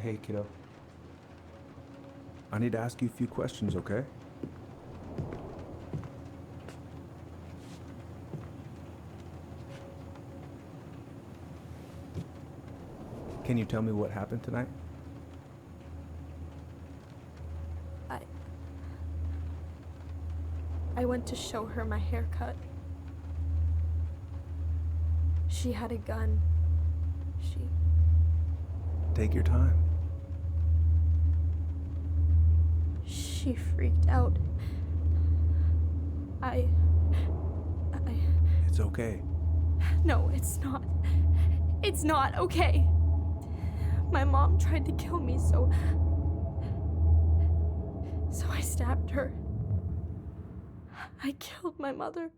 Hey, kiddo. I need to ask you a few questions, okay? Can you tell me what happened tonight? I... I went to show her my haircut. She had a gun. Take your time. She freaked out. It's okay. No, it's not. It's not okay. My mom tried to kill me, so I stabbed her. I killed my mother.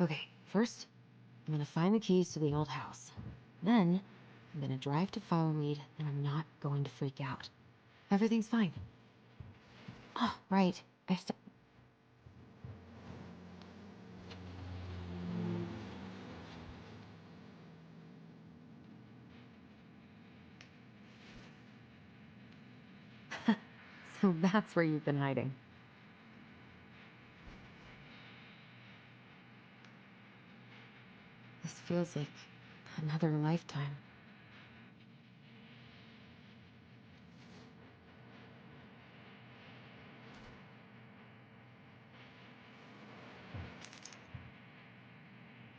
Okay, first, I'm gonna find the keys to the old house. Then, I'm gonna drive to Followeed, and I'm not going to freak out. Everything's fine. Oh, right. So that's where you've been hiding. This feels like another lifetime.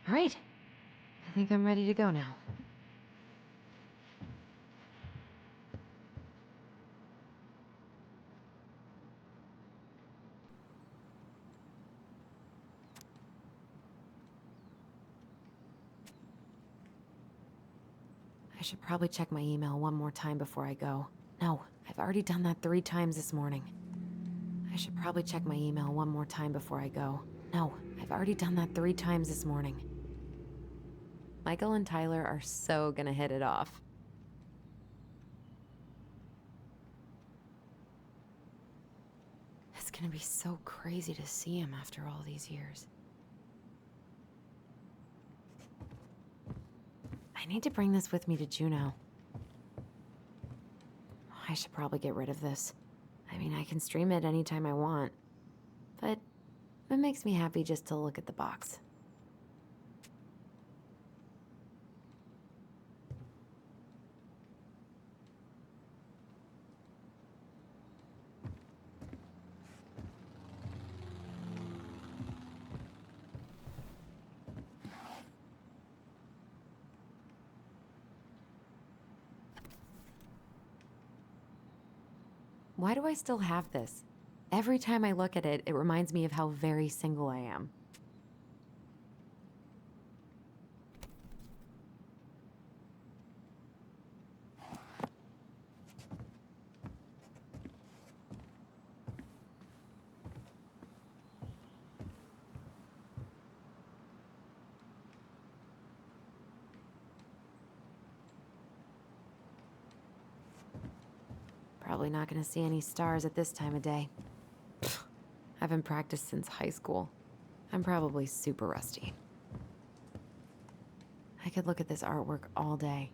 All right. I think I'm ready to go now. I should probably check my email one more time before I go. No, I've already done that 3 times this morning. I should probably check my email one more time before I go. No, I've already done that 3 times this morning. Michael and Tyler are so gonna hit it off. This gonna be so crazy to see him after all these years. I need to bring this with me to Juneau. I should probably get rid of this. I mean, I can stream it anytime I want, but it makes me happy just to look at the box. Why do I still have this? Every time I look at it, it reminds me of how very single I am. Probably not gonna see any stars at this time of day. I haven't practiced since high school. I'm probably super rusty. I could look at this artwork all day.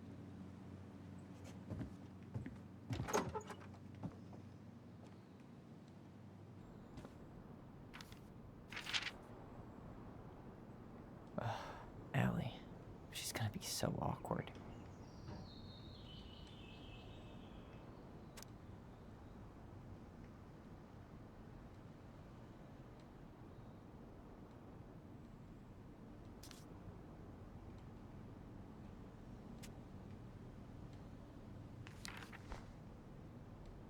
Allie. She's gonna be so awkward.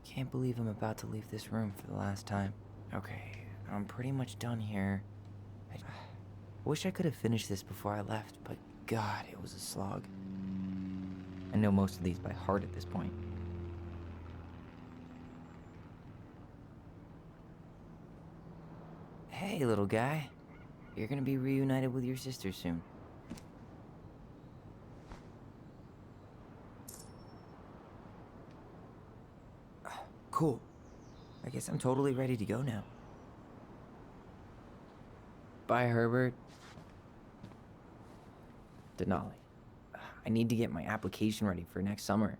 Can't believe I'm about to leave this room for the last time. Okay, I'm pretty much done here. I wish I could have finished this before I left, but God, it was a slog. I know most of these by heart at this point. Hey, little guy. You're gonna be reunited with your sister soon. Cool. I guess I'm totally ready to go now. Bye, Herbert. Denali. I need to get my application ready for next summer.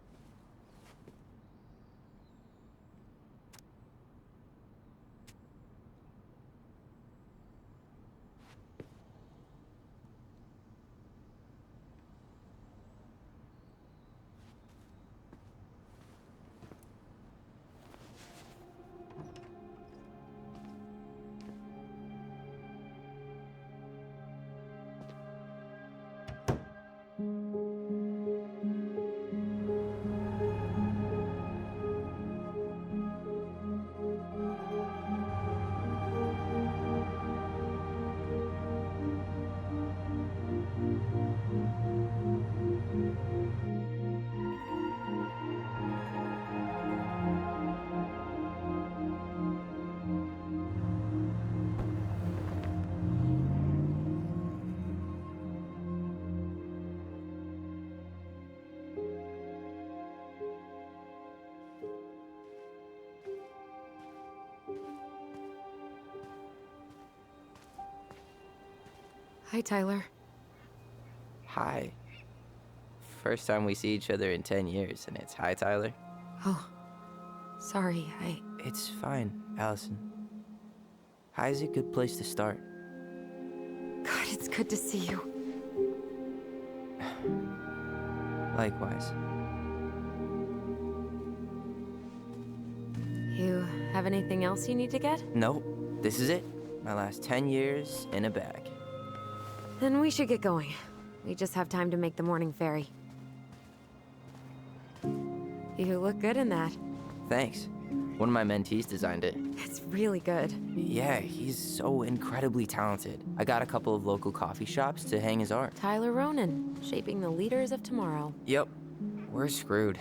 Hi, Tyler. Hi. First time we see each other in 10 years, and it's hi, Tyler. Oh, sorry, It's fine, Allison. Hi's a good place to start. God, it's good to see you. Likewise. You have anything else you need to get? Nope, this is it. My last 10 years in a bag. Then we should get going. We just have time to make the morning ferry. You look good in that. Thanks. One of my mentees designed it. It's really good. Yeah, he's so incredibly talented. I got a couple of local coffee shops to hang his art. Tyler Ronan, shaping the leaders of tomorrow. Yep, we're screwed.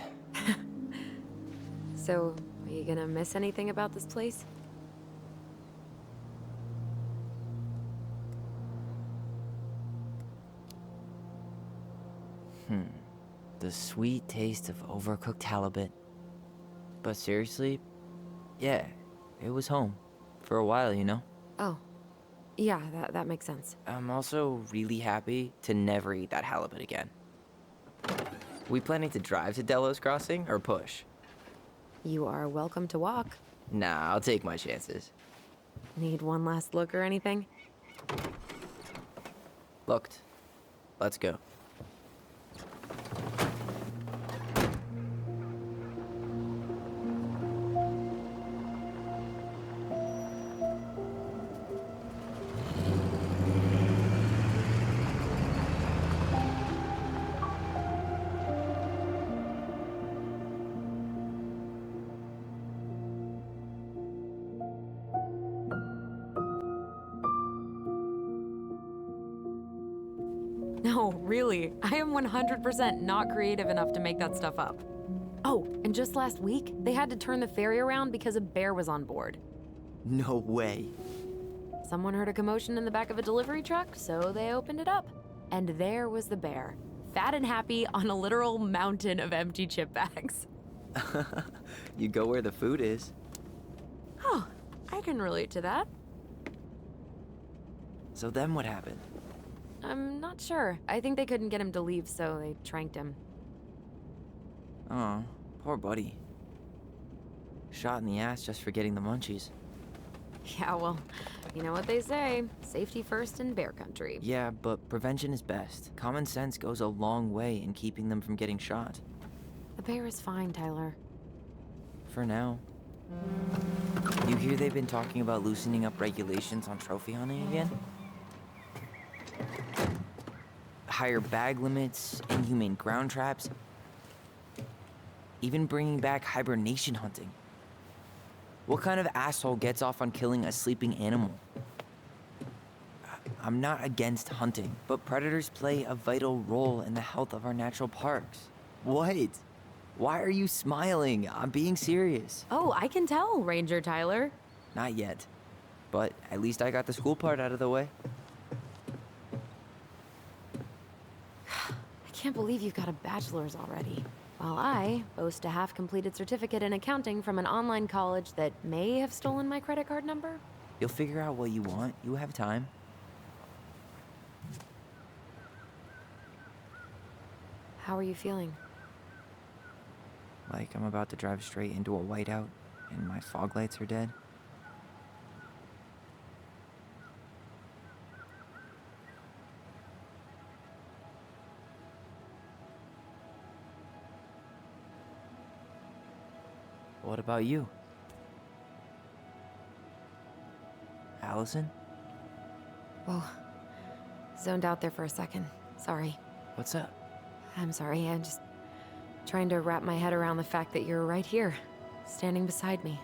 So, are you gonna miss anything about this place? The sweet taste of overcooked halibut. But seriously, yeah, it was home. for a while, you know? Oh, yeah, that makes sense. I'm also really happy to never eat that halibut again. We planning to drive to Delos Crossing or push? You are welcome to walk. Nah, I'll take my chances. Need one last look or anything? Looked. Let's go. No, really. I am 100% not creative enough to make that stuff up. Oh, and just last week, they had to turn the ferry around because a bear was on board. No way. Someone heard a commotion in the back of a delivery truck, so they opened it up. And there was the bear, fat and happy on a literal mountain of empty chip bags. You go where the food is. Oh, I can relate to that. So then what happened? I'm not sure. I think they couldn't get him to leave, so they tranked him. Oh, poor buddy. Shot in the ass just for getting the munchies. Yeah, well, you know what they say. Safety first in bear country. Yeah, but prevention is best. Common sense goes a long way in keeping them from getting shot. The bear is fine, Tyler. For now. You hear they've been talking about loosening up regulations on trophy hunting again? Higher bag limits, inhumane ground traps, even bringing back hibernation hunting. What kind of asshole gets off on killing a sleeping animal? I'm not against hunting, but predators play a vital role in the health of our natural parks. What? Why are you smiling? I'm being serious. Oh, I can tell, Ranger Tyler. Not yet, but at least I got the school part out of the way. I can't believe you've got a bachelor's already. While I boast a half-completed certificate in accounting from an online college that may have stolen my credit card number. You'll figure out what you want. You have time. How are you feeling? Like I'm about to drive straight into a whiteout and my fog lights are dead. What about you? Allison? Whoa. Zoned out there for a second. Sorry. What's up? I'm sorry. I'm just trying to wrap my head around the fact that you're right here, standing beside me,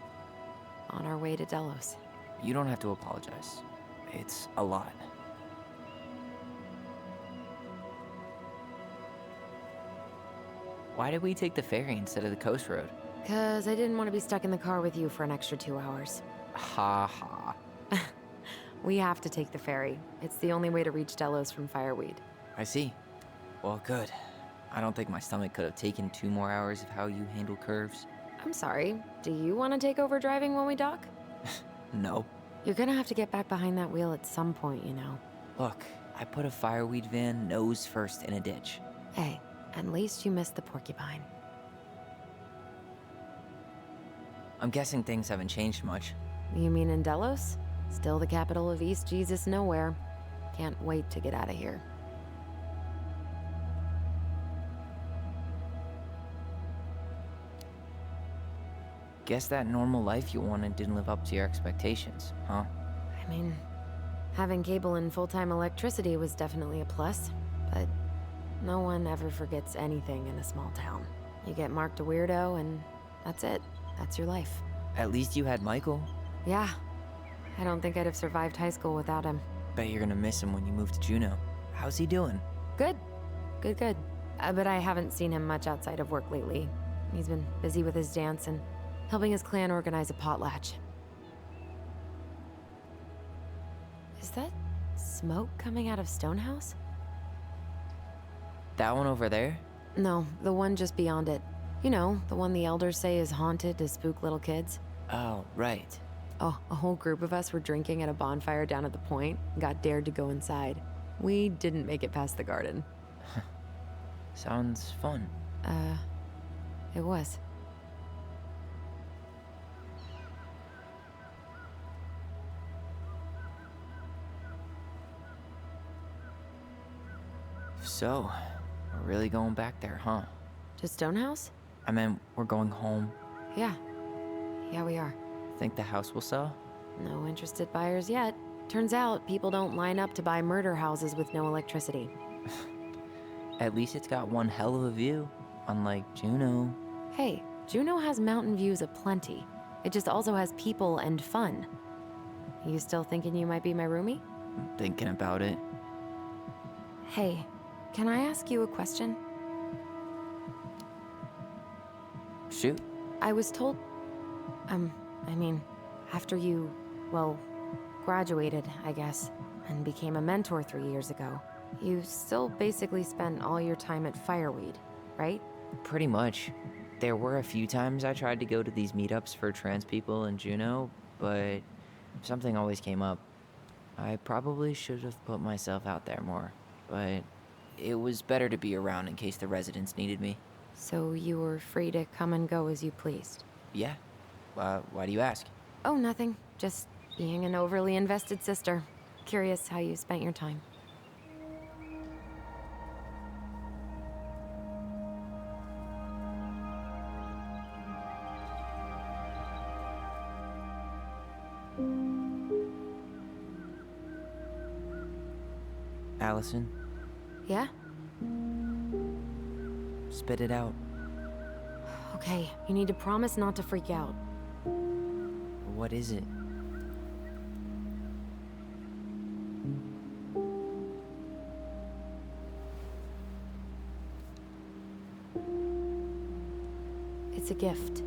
on our way to Delos. You don't have to apologize. It's a lot. Why did we take the ferry instead of the coast road? 'Cause I didn't want to be stuck in the car with you for an extra 2 hours. Ha ha. We have to take the ferry. It's the only way to reach Delos from Fireweed. I see. Well, good. I don't think my stomach could have taken 2 more hours of how you handle curves. I'm sorry. Do you want to take over driving when we dock? No. You're gonna have to get back behind that wheel at some point, you know. Look, I put a fireweed van nose first in a ditch. Hey, at least you missed the porcupine. I'm guessing things haven't changed much. You mean in Delos? Still the capital of East Jesus Nowhere. Can't wait to get out of here. Guess that normal life you wanted didn't live up to your expectations, huh? I mean, having cable and full-time electricity was definitely a plus, but no one ever forgets anything in a small town. You get marked a weirdo and that's it. That's your life. At least you had Michael. Yeah. I don't think I'd have survived high school without him. Bet you're gonna miss him when you move to Juneau. How's he doing? Good. Good. But I haven't seen him much outside of work lately. He's been busy with his dance and helping his clan organize a potlatch. Is that smoke coming out of Stonehouse? That one over there? No, the one just beyond it. You know, the one the elders say is haunted to spook little kids. Oh, right. Oh, a whole group of us were drinking at a bonfire down at the point and got dared to go inside. We didn't make it past the garden. Sounds fun. It was. So, we're really going back there, huh? To Stonehouse? I mean, we're going home. Yeah. Yeah, we are. Think the house will sell? No interested buyers yet. Turns out people don't line up to buy murder houses with no electricity. At least it's got one hell of a view, unlike Juno. Hey, Juneau has mountain views aplenty. It just also has people and fun. You still thinking you might be my roomie? I'm thinking about it. Hey, can I ask you a question? Shoot. I was told... I mean, after you, well, graduated, I guess, and became a mentor 3 years ago, you still basically spent all your time at Fireweed, right? Pretty much. There were a few times I tried to go to these meetups for trans people in Juneau, but something always came up. I probably should have put myself out there more, but it was better to be around in case the residents needed me. So you were free to come and go as you pleased? Yeah. Why do you ask? Oh, nothing. Just being an overly invested sister. Curious how you spent your time. Allison, Yeah? spit it out. Okay, you need to promise not to freak out. What is it? It's a gift.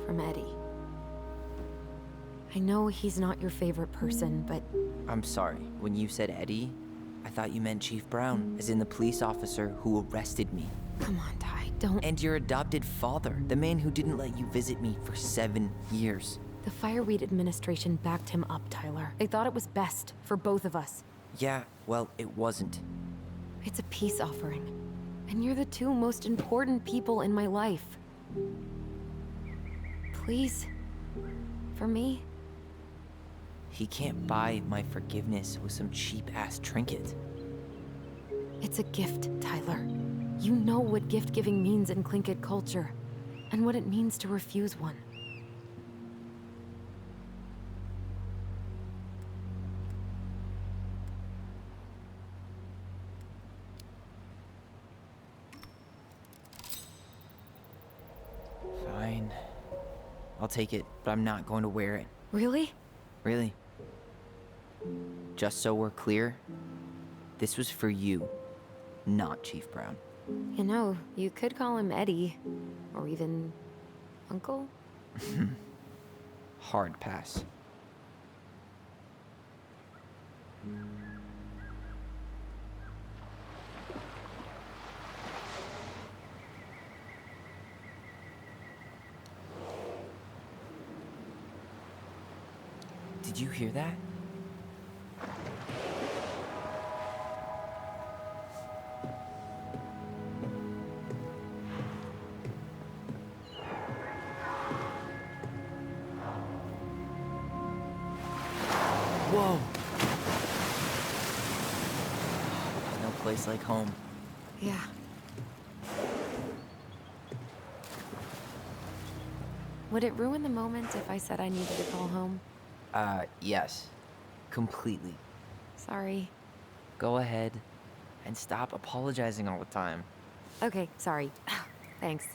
From Eddie. I know he's not your favorite person, but I'm sorry. When you said Eddie, I thought you meant Chief Brown, as in the police officer who arrested me. come on, Ty, don't... And your adopted father, the man who didn't let you visit me for 7 years. The Fireweed administration backed him up, Tyler. They thought it was best for both of us. Yeah, well, it wasn't. It's a peace offering. And you're the two most important people in my life. Please. For me. He can't buy my forgiveness with some cheap-ass trinket. It's a gift, Tyler. You know what gift-giving means in Tlingit culture, and what it means to refuse one. Fine. I'll take it, but I'm not going to wear it. Really? Really. Just so we're clear, this was for you, not Chief Brown. You know, you could call him Eddie, or even Uncle? Hard pass. Did you hear that? Whoa! No place like home. Yeah. Would it ruin the moment if I said I needed to call home? Yes. Completely. Sorry. Go ahead. And stop apologizing all the time. Okay, sorry. Thanks.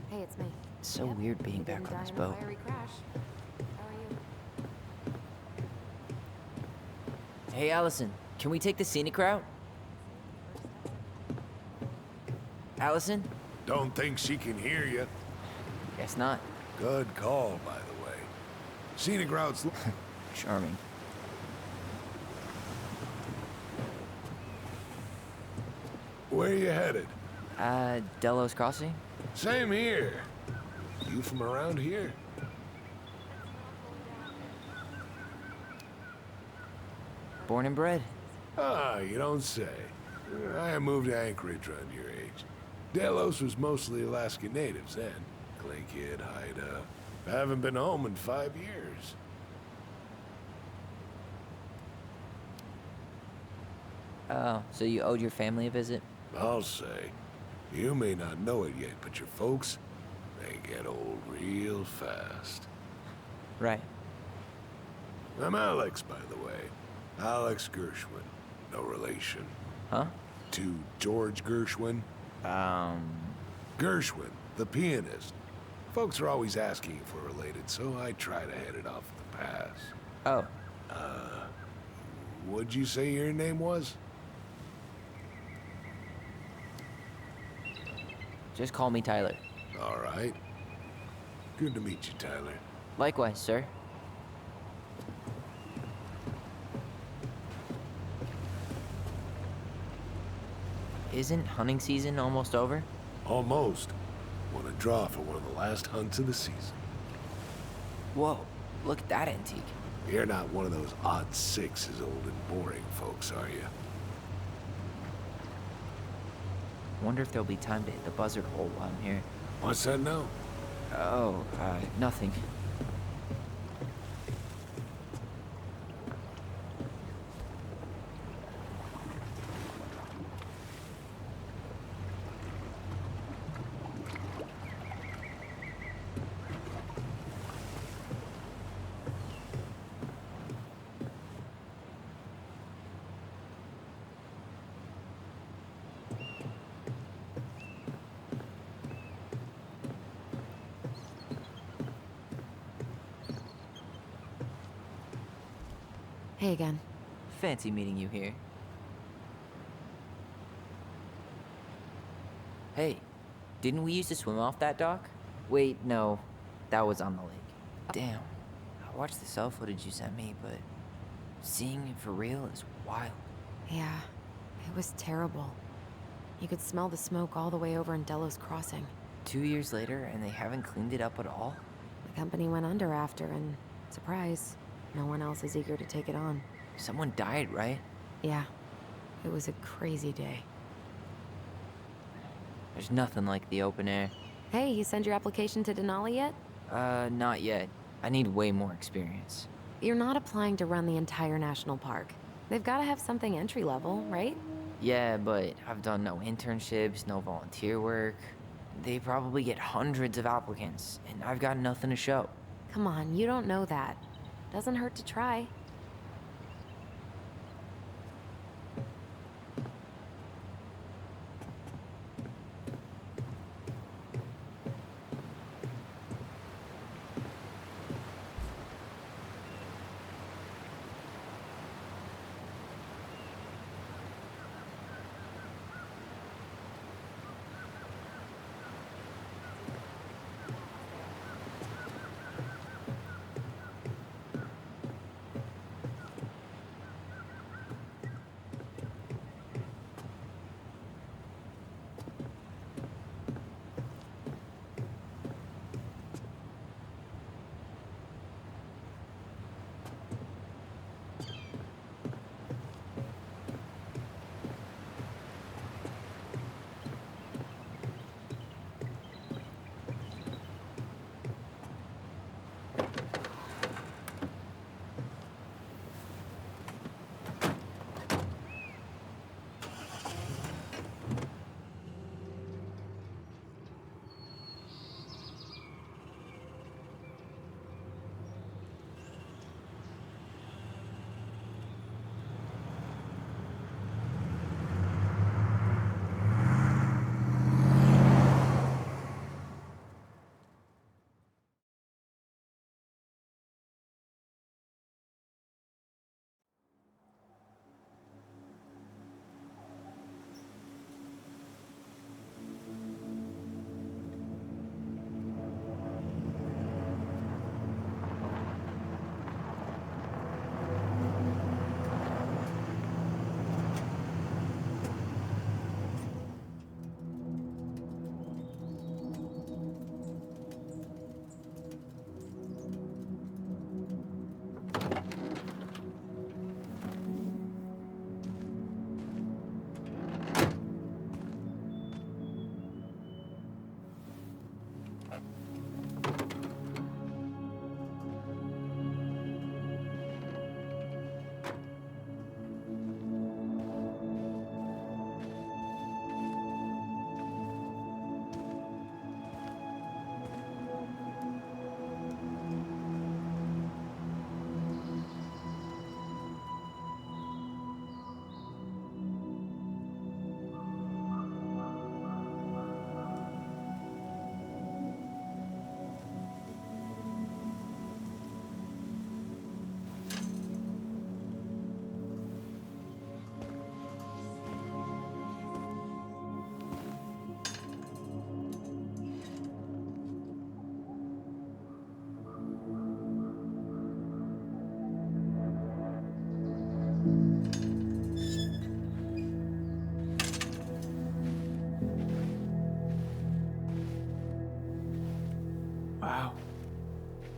Hey, it's me. It's so Yep, weird being you back didn't on this die in a boat. fiery crash. How are you? Hey, Allison, can we take the scenic route? Allison? Don't think she can hear you. Guess not. Good call, by the way. Scenic routes. Charming. Where you headed? Delos Crossing? Same here. You from around here? Born and bred. Ah, you don't say. I moved to Anchorage around your age. Delos was mostly Alaska natives then. Clay Kid, Haida. Haven't been home in 5 years. Oh, so you owed your family a visit? I'll say. You may not know it yet, but your folks, they get old real fast. Right. I'm Alex, by the way. Alex Gershwin. No relation. Huh? To George Gershwin. Gershwin, the pianist. Folks are always asking if we're related, so I try to head it off at the pass. Oh, What'd you say your name was? just call me Tyler. All right. Good to meet you, Tyler. Likewise, sir. Isn't hunting season almost over? Almost. Want to draw for one of the last hunts of the season. Whoa, look at that antique. You're not one of those odd sixes old and boring folks, are you? Wonder if there'll be time to hit the buzzard hole while I'm here. What's that now? Oh, nothing. Hey again. Fancy meeting you here. Hey, didn't we used to swim off that dock? Wait, no. That was on the lake. Damn. I watched the cell footage you sent me, but seeing it for real is wild. Yeah, it was terrible. You could smell the smoke all the way over in Delos Crossing. 2 years later, and they haven't cleaned it up at all? The company went under after, and surprise, no one else is eager to take it on. Someone died, right? Yeah, it was a crazy day. There's nothing like the open air. Hey, you send your application to Denali yet? Not yet. I need way more experience. You're not applying to run the entire national park. They've got to have something entry level, right? Yeah, but I've done no internships, no volunteer work. They probably get hundreds of applicants, and I've got nothing to show. Come on, you don't know that. Doesn't hurt to try.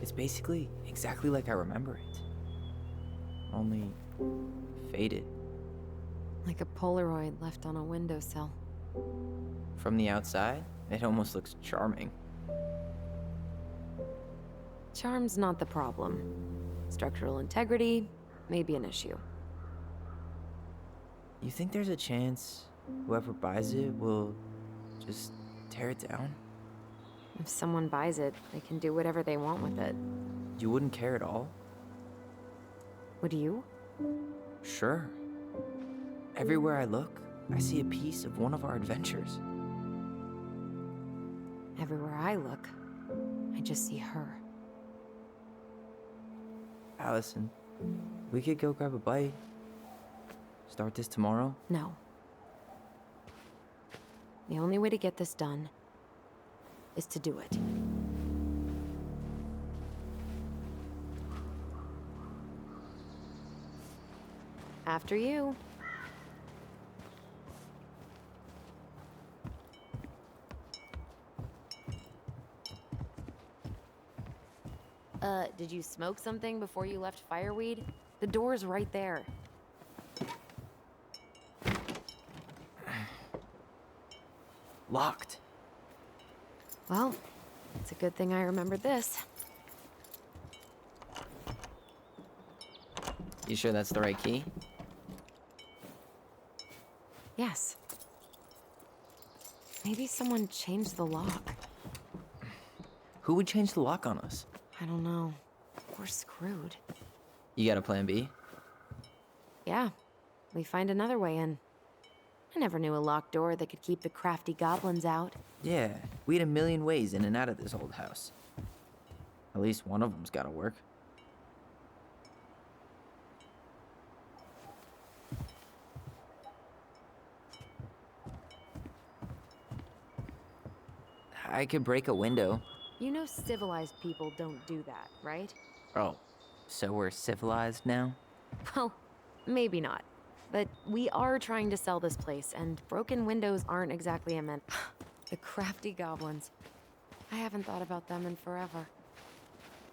It's basically exactly like I remember it. Only faded. Like a Polaroid left on a windowsill. From the outside, it almost looks charming. Charm's not the problem. Structural integrity may be an issue. You think there's a chance whoever buys it will just tear it down? If someone buys it, they can do whatever they want with it. You wouldn't care at all? Would you? Sure. Everywhere I look, I see a piece of one of our adventures. Everywhere I look, I just see her. Allison, we could go grab a bite. Start this tomorrow? No. The only way to get this done is to do it. After you. Did you smoke something before you left Fireweed? The door's right there. Locked. Well, it's a good thing I remembered this. You sure that's the right key? Yes. Maybe someone changed the lock. Who would change the lock on us? I don't know. We're screwed. You got a plan B? Yeah, we find another way in. I never knew a locked door that could keep the crafty goblins out. Yeah, we had a million ways in and out of this old house. At least one of them's gotta work. I could break a window. You know civilized people don't do that, right? Oh, so we're civilized now? Well, maybe not. But we are trying to sell this place, and broken windows aren't exactly a men. The crafty goblins. I haven't thought about them in forever.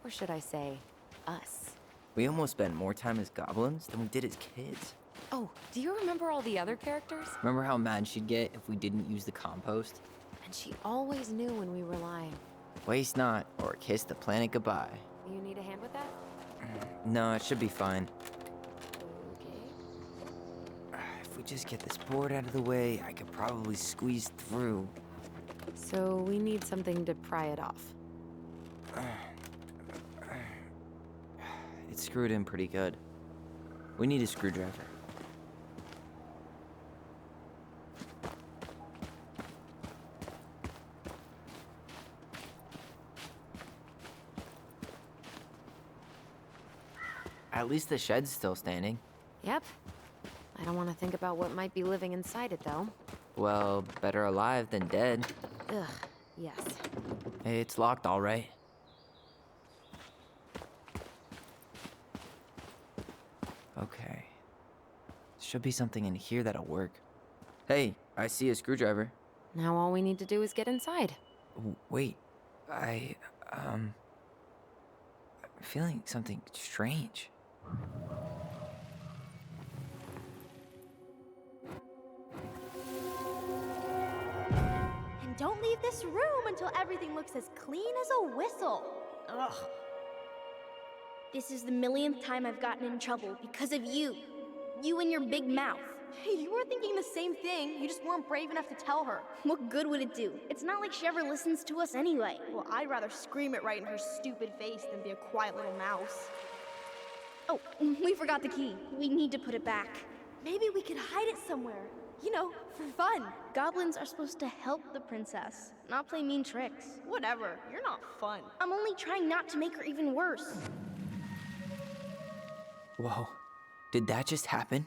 Or should I say, us. We almost spent more time as goblins than we did as kids. Oh, do you remember all the other characters? Remember how mad she'd get if we didn't use the compost? And she always knew when we were lying. Waste not, or kiss the planet goodbye. You need a hand with that? No, it should be fine. Okay. If we just get this board out of the way, I could probably squeeze through. So we need something to pry it off. It's screwed in pretty good. We need a screwdriver. At least the shed's still standing. Yep. I don't want to think about what might be living inside it, though. Well, better alive than dead. Ugh, yes. Hey, it's locked all right. Okay. Should be something in here that'll work. Hey, I see a screwdriver. Now all we need to do is get inside. Wait, I'm feeling something strange. And don't leave this room until everything looks as clean as a whistle. Ugh. This is the millionth time I've gotten in trouble because of you. You and your big mouth. Hey, you were thinking the same thing. You just weren't brave enough to tell her. What good would it do? It's not like she ever listens to us anyway. Well, I'd rather scream it right in her stupid face than be a quiet little mouse. Oh, we forgot the key. We need to put it back. Maybe we could hide it somewhere. You know, for fun. Goblins are supposed to help the princess, not play mean tricks. Whatever, you're not fun. I'm only trying not to make her even worse. Whoa, did that just happen?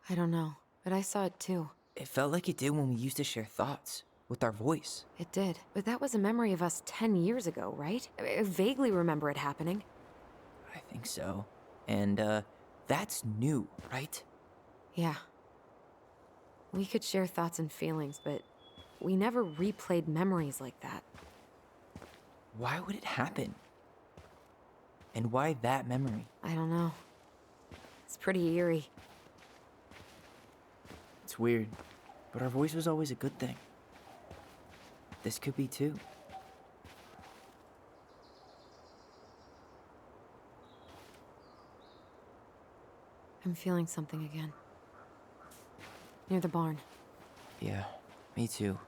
I don't know, but I saw it too. It felt like it did when we used to share thoughts with our voice. It did. But that was a memory of us 10 years ago, right? I vaguely remember it happening. I think so. And, that's new, right? Yeah. We could share thoughts and feelings, but we never replayed memories like that. Why would it happen? And why that memory? I don't know. It's pretty eerie. It's weird, but our voice was always a good thing. This could be too. I'm feeling something again. Near the barn. Yeah, me too.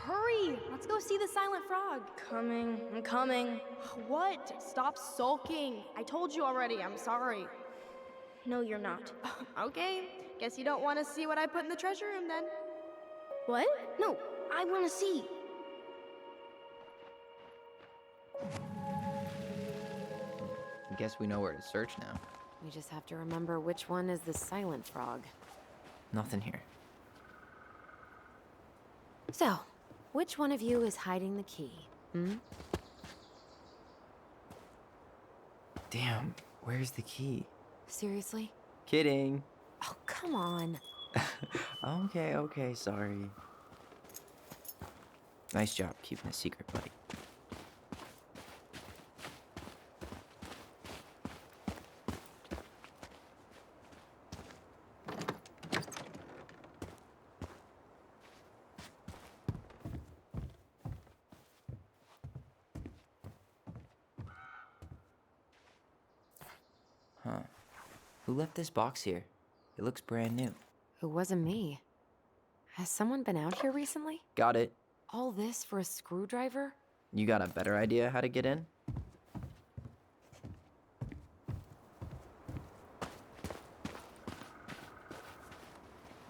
Hurry! Let's go see the silent frog. Coming, I'm coming. What? Stop sulking. I told you already, I'm sorry. No, you're not. Okay, guess you don't want to see what I put in the treasure room then. What? No, I want to see. I guess we know where to search now. We just have to remember which one is the silent frog. Nothing here. So, which one of you is hiding the key? Hmm? Damn, where's the key? Seriously? Kidding. Oh, come on. Okay, sorry. Nice job keeping a secret, buddy. Huh. Who left this box here? It looks brand new. It wasn't me. Has someone been out here recently? Got it. All this for a screwdriver? You got a better idea how to get in?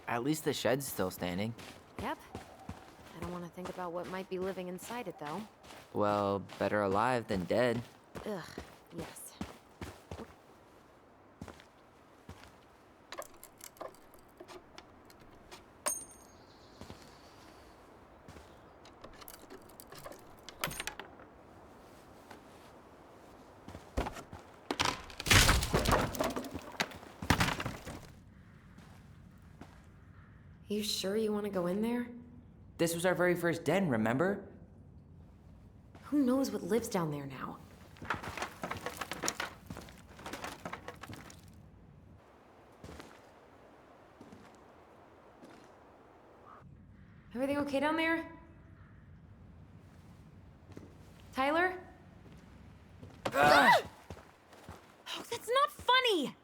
At least the shed's still standing. Yep. I don't want to think about what might be living inside it, though. Well, better alive than dead. Ugh, yes. You sure you want to go in there? This was our very first den, remember? Who knows what lives down there now? Everything okay down there? Tyler? Oh, that's not funny!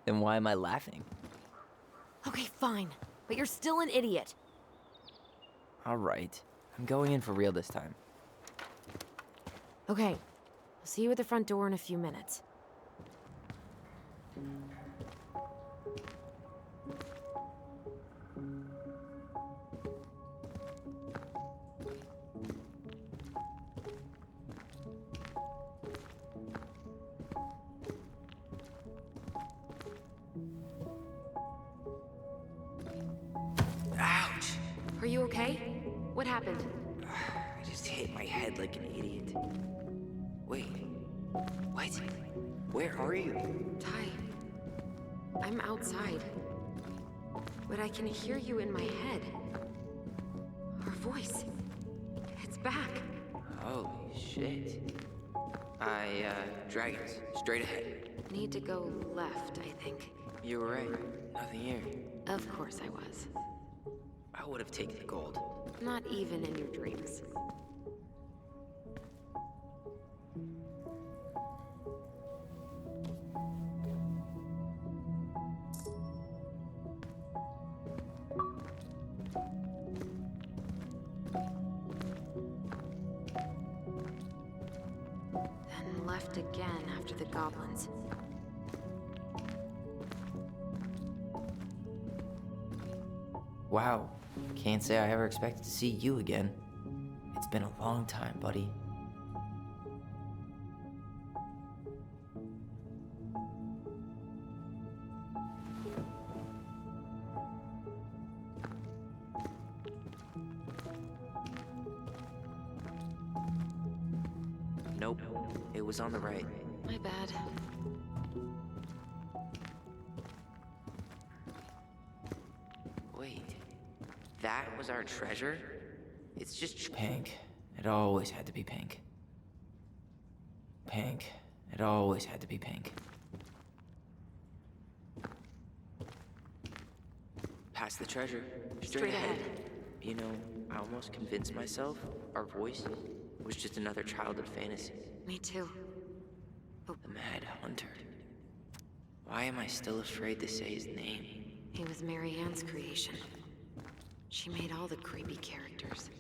Then why am I laughing? Okay, fine. But you're still an idiot. Alright. I'm going in for real this time. Okay. I'll see you at the front door in a few minutes. Ouch! Are you okay? What happened? I just hit my head like an idiot. Wait. What? Where are you? Ty, I'm outside. But I can hear you in my head. Our voice. It's back. Holy shit. Dragons. Straight ahead. Need to go left, I think. You were right. Nothing here. Of course I was. I would have taken the gold. Not even in your dreams. Then left again after the goblins. Wow. Can't say I ever expected to see you again. It's been a long time, buddy. was on the right. My bad. Wait, that was our treasure? It's just pink. It always had to be pink. Pink. It always had to be pink. Past the treasure. Straight ahead. You know, I almost convinced myself our voice was just another childhood fantasy. Me too. The Mad Hunter. Why am I still afraid to say his name? He was Mary Ann's creation. She made all the creepy characters.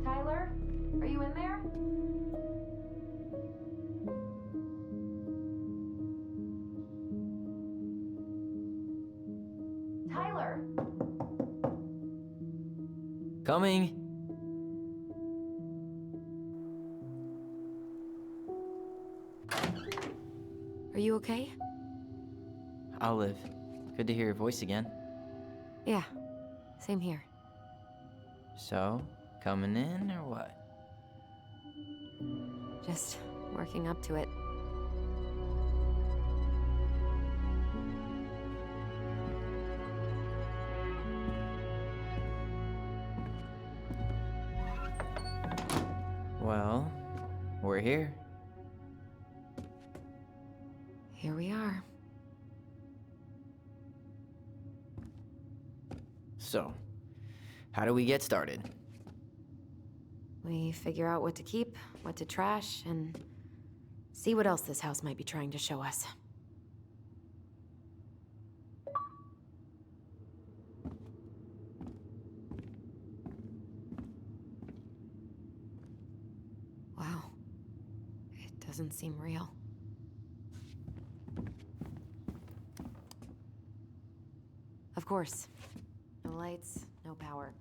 Tyler? Are you in there? Tyler? Coming! Are you okay? Olive, good to hear your voice again. Yeah, same here. So, coming in or what? Just working up to it. Well, we're here. Here we are. So, how do we get started? We figure out what to keep, what to trash, and see what else this house might be trying to show us. Wow. It doesn't seem real. Of course. No lights, no power.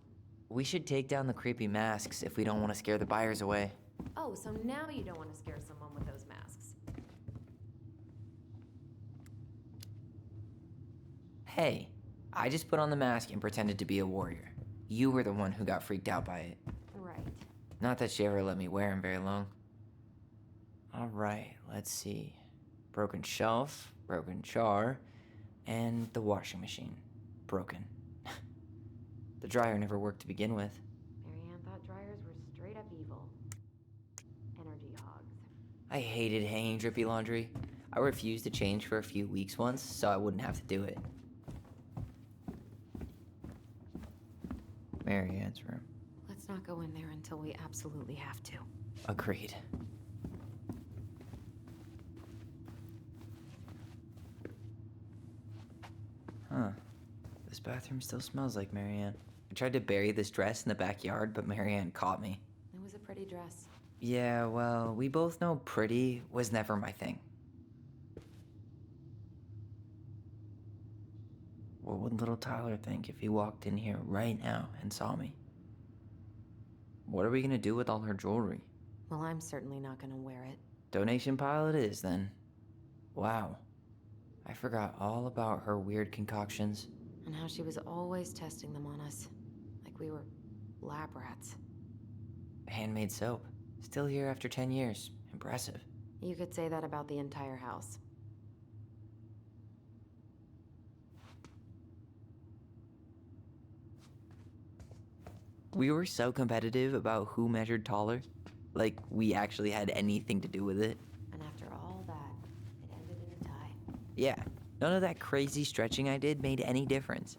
We should take down the creepy masks if we don't want to scare the buyers away. Oh, so now you don't want to scare someone with those masks. Hey, I just put on the mask and pretended to be a warrior. You were the one who got freaked out by it. Right. Not that she ever let me wear him very long. Alright, let's see. Broken shelf, broken jar, and the washing machine. Broken. The dryer never worked to begin with. Marianne thought dryers were straight up evil. Energy hogs. I hated hanging drippy laundry. I refused to change for a few weeks once, so I wouldn't have to do it. Mary Ann's room. Let's not go in there until we absolutely have to. Agreed. Huh. This bathroom still smells like Mary Ann. I tried to bury this dress in the backyard, but Mary Ann caught me. It was a pretty dress. Yeah, well, we both know pretty was never my thing. What would little Tyler think if he walked in here right now and saw me? What are we gonna do with all her jewelry? Well, I'm certainly not gonna wear it. Donation pile it is, then. Wow. I forgot all about her weird concoctions. And how she was always testing them on us. Like we were lab rats. Handmade soap. Still here after 10 years. Impressive. You could say that about the entire house. We were so competitive about who measured taller. Like we actually had anything to do with it. And after Yeah, none of that crazy stretching I did made any difference.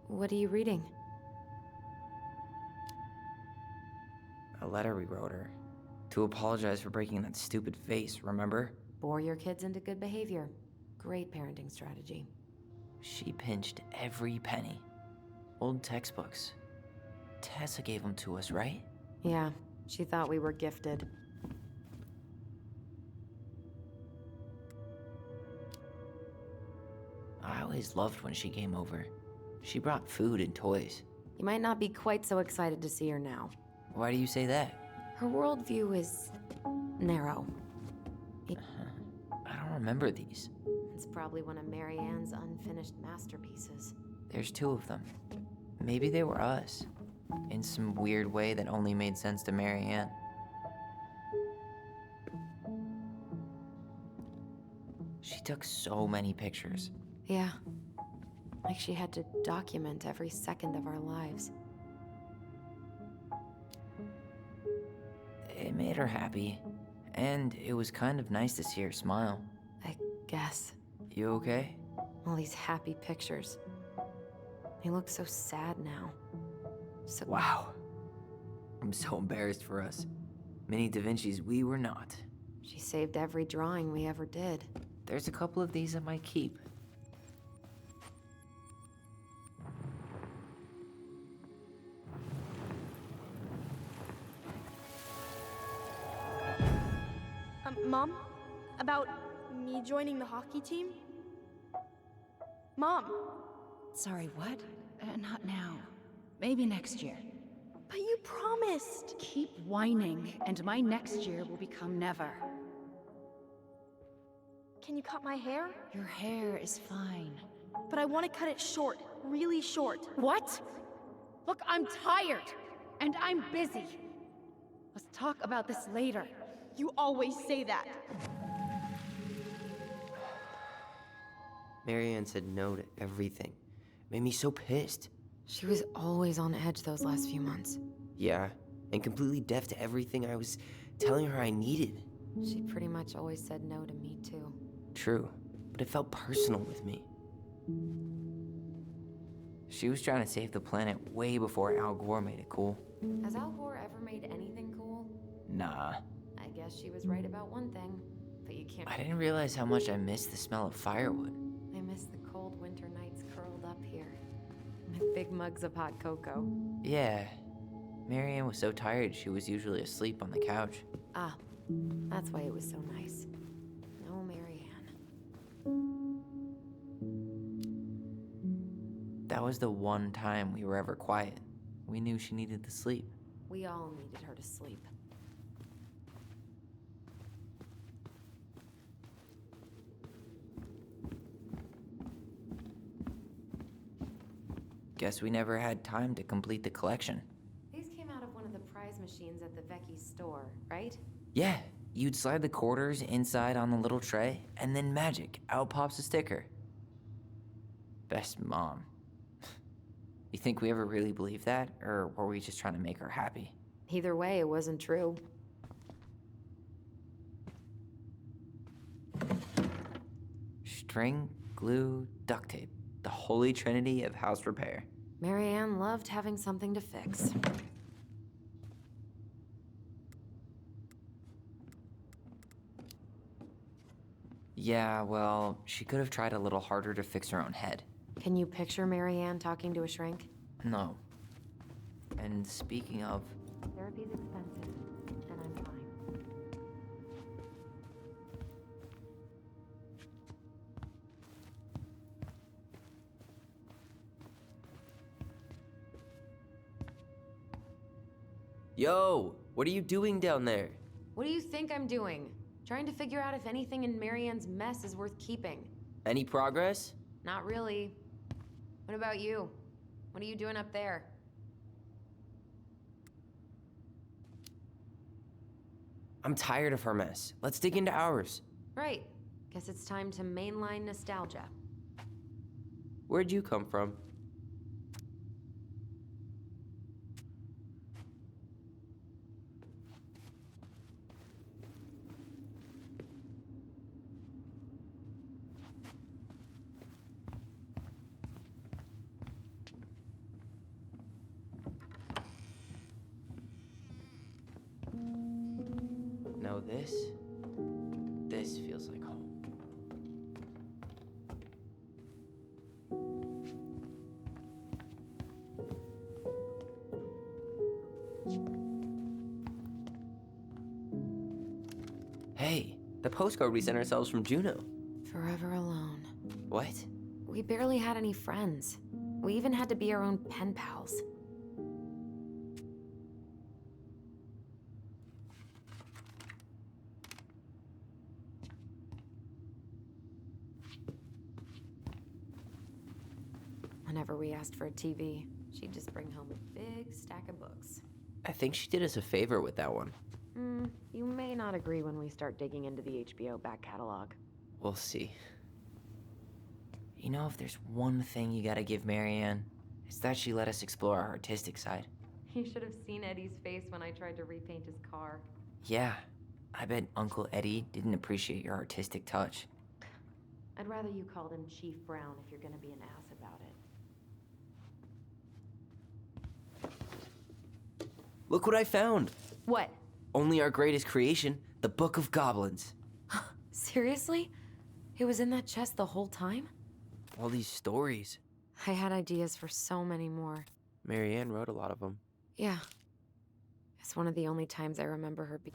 What are you reading? A letter we wrote her. To apologize for breaking that stupid vase, remember? Bore your kids into good behavior. Great parenting strategy. She pinched every penny. Old textbooks. Tessa gave them to us, right? Yeah, she thought we were gifted. I always loved when she came over. She brought food and toys. You might not be quite so excited to see her now. Why do you say that? Her worldview is narrow. I don't remember these. It's probably one of Mary Ann's unfinished masterpieces. There's 2 of them. Maybe they were us. In some weird way that only made sense to Mary Ann. She took so many pictures. Yeah. Like she had to document every second of our lives. It made her happy. And it was kind of nice to see her smile. I guess. You okay? All these happy pictures. They look so sad now. So Wow. I'm so embarrassed for us. Mini Da Vinci's we were not. she saved every drawing we ever did. There's a couple of these I might keep. Mom? About me joining the hockey team? Mom, Sorry, what? Not now. Maybe next year. but you promised. Keep whining, and my next year will become never. Can you cut my hair? Your hair is fine. But I want to cut it short, really short. What? Look, I'm tired, and I'm busy. Let's talk about this later. You always say that. Marianne said no to everything. Made me so pissed. She was always on edge those last few months. Yeah, and completely deaf to everything I was telling her I needed. She pretty much always said no to me, too. True, but it felt personal with me. She was trying to save the planet way before Al Gore made it cool. Has Al Gore ever made anything cool? Nah. I guess she was right about one thing, but you can't. I didn't realize how much I missed the smell of firewood. I miss the cold winter nights curled up here with big mugs of hot cocoa. Yeah. Marianne was so tired she was usually asleep on the couch. Ah, that's why it was so nice. No Mary Ann. That was the one time we were ever quiet. We knew she needed the sleep. We all needed her to sleep. Guess we never had time to complete the collection. These came out of one of the prize machines at the Vecchi's store, right? Yeah, you'd slide the quarters inside on the little tray, and then magic, out pops a sticker. Best mom. You think we ever really believed that, or were we just trying to make her happy? Either way, it wasn't true. String, glue, duct tape. The holy trinity of house repair. Mary Ann loved having something to fix. Yeah, well, she could have tried a little harder to fix her own head. Can you picture Mary Ann talking to a shrink? No. And speaking of, Therapy's expensive, and I'm fine. Yo, what are you doing down there? What do you think I'm doing? Trying to figure out if anything in Marianne's mess is worth keeping. Any progress? Not really. What about you? What are you doing up there? I'm tired of her mess. Let's dig into ours. Right. Guess it's time to mainline nostalgia. Where'd you come from? No, this feels like home. Hey, the postcard we sent ourselves from Juno. Forever alone. What? We barely had any friends. We even had to be our own pen pals. Whenever we asked for a TV, she'd just bring home a big stack of books. I think she did us a favor with that one. You may not agree when we start digging into the HBO back catalog. We'll see. You know, if there's one thing you gotta give Marianne, it's that she let us explore our artistic side. You should have seen Eddie's face when I tried to repaint his car. Yeah, I bet Uncle Eddie didn't appreciate your artistic touch. I'd rather you called him Chief Brown if you're gonna be an ass about it. Look what I found! What? Only our greatest creation, the Book of Goblins. Seriously? It was in that chest the whole time? All these stories. I had ideas for so many more. Marianne wrote a lot of them. Yeah. It's one of the only times I remember her being...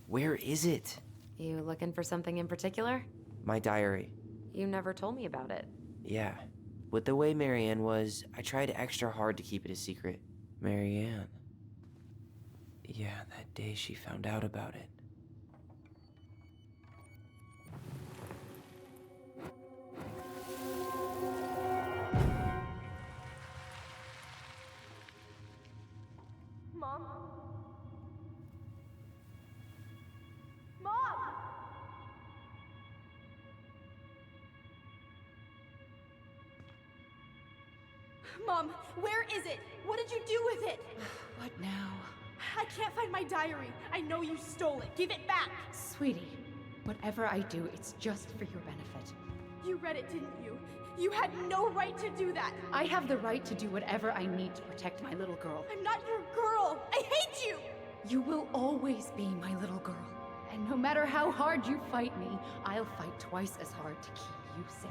Where is it? You looking for something in particular? My diary. You never told me about it. Yeah. With the way Marianne was, I tried extra hard to keep it a secret. Marianne. Yeah, that day she found out about it. Mom? Mom! Mom, where is it? What did you do with it? What now? I can't find my diary. I know you stole it. Give it back. Sweetie, whatever I do, it's just for your benefit. You read it, didn't you? You had no right to do that. I have the right to do whatever I need to protect my little girl. I'm not your girl. I hate you. You will always be my little girl. And no matter how hard you fight me, I'll fight twice as hard to keep you safe.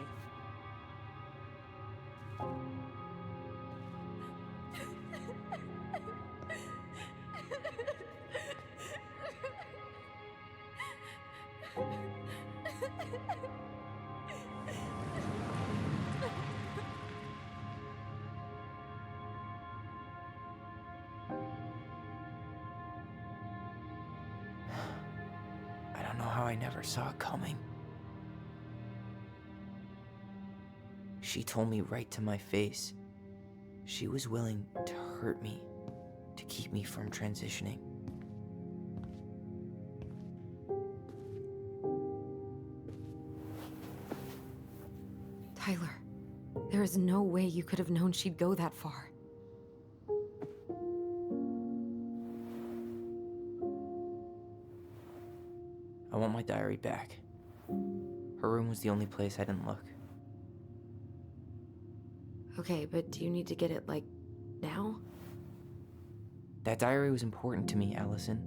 I don't know how I never saw it coming. She told me right to my face. She was willing to hurt me to keep me from transitioning. Tyler, there is no way you could have known she'd go that far. I want my diary back. Her room was the only place I didn't look. Okay, but do you need to get it, like, now? That diary was important to me, Allison.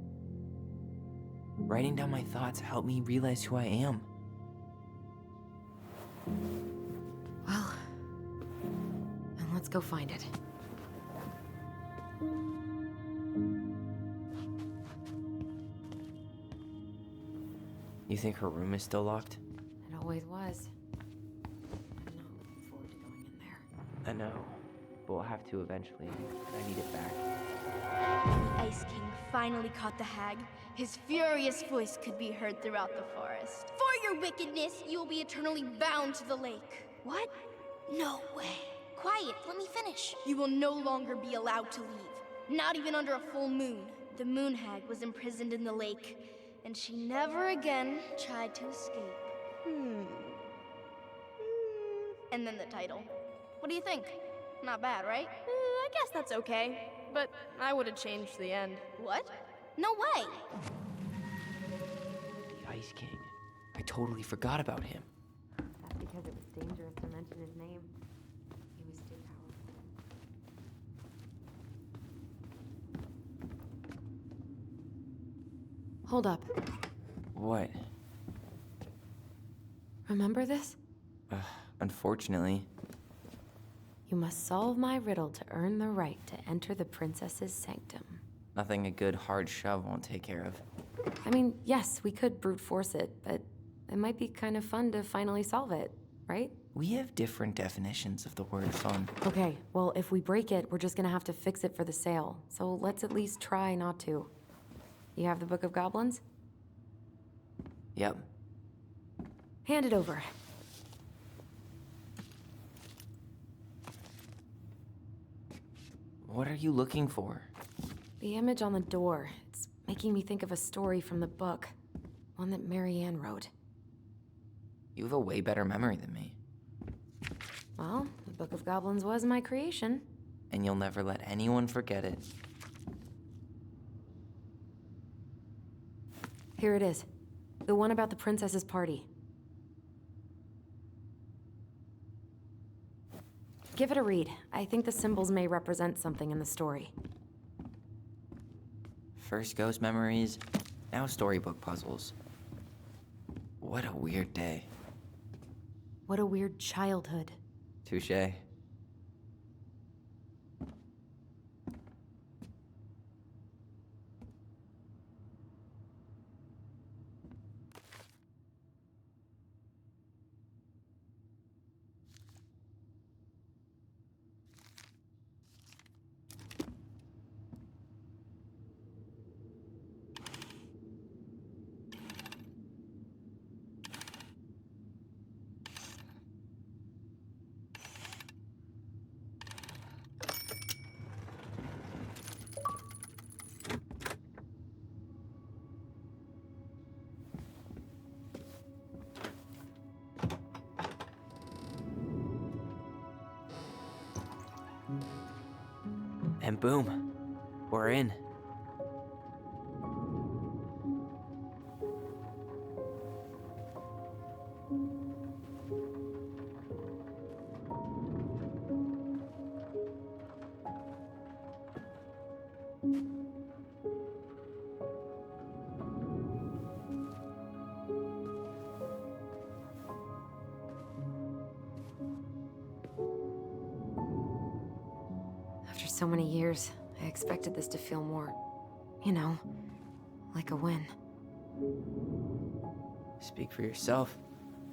Writing down my thoughts helped me realize who I am. Well, then let's go find it. You think her room is still locked? It always was. I'm not looking forward to going in there. I know. but we'll have to eventually. I need it back. The Ice King finally caught the hag. His furious voice could be heard throughout the forest. For your wickedness, you will be eternally bound to the lake. What? No way. Quiet, let me finish. You will no longer be allowed to leave. Not even under a full moon. The moon hag was imprisoned in the lake, and she never again tried to escape. And then the title. What do you think? Not bad, right? I guess that's okay. But I would have changed the end. What? No way! The Ice King. I totally forgot about him. That's because it was dangerous to mention his name. He was too powerful. Hold up. What? Remember this? Unfortunately. You must solve my riddle to earn the right to enter the princess's sanctum. Nothing a good hard shove won't take care of. I mean, yes, we could brute force it, but it might be kind of fun to finally solve it, right? We have different definitions of the word fun. Okay, well, if we break it, we're just gonna have to fix it for the sale. So let's at least try not to. You have the Book of Goblins? Yep. Hand it over. What are you looking for? The image on the door. It's making me think of a story from the book. One that Marianne wrote. You have a way better memory than me. Well, the Book of Goblins was my creation. And you'll never let anyone forget it. Here it is. The one about the princess's party. Give it a read. I think the symbols may represent something in the story. First ghost memories, now storybook puzzles. What a weird day. What a weird childhood. Touché. And boom, we're in. After so many years, I expected this to feel more, you know, like a win. Speak for yourself.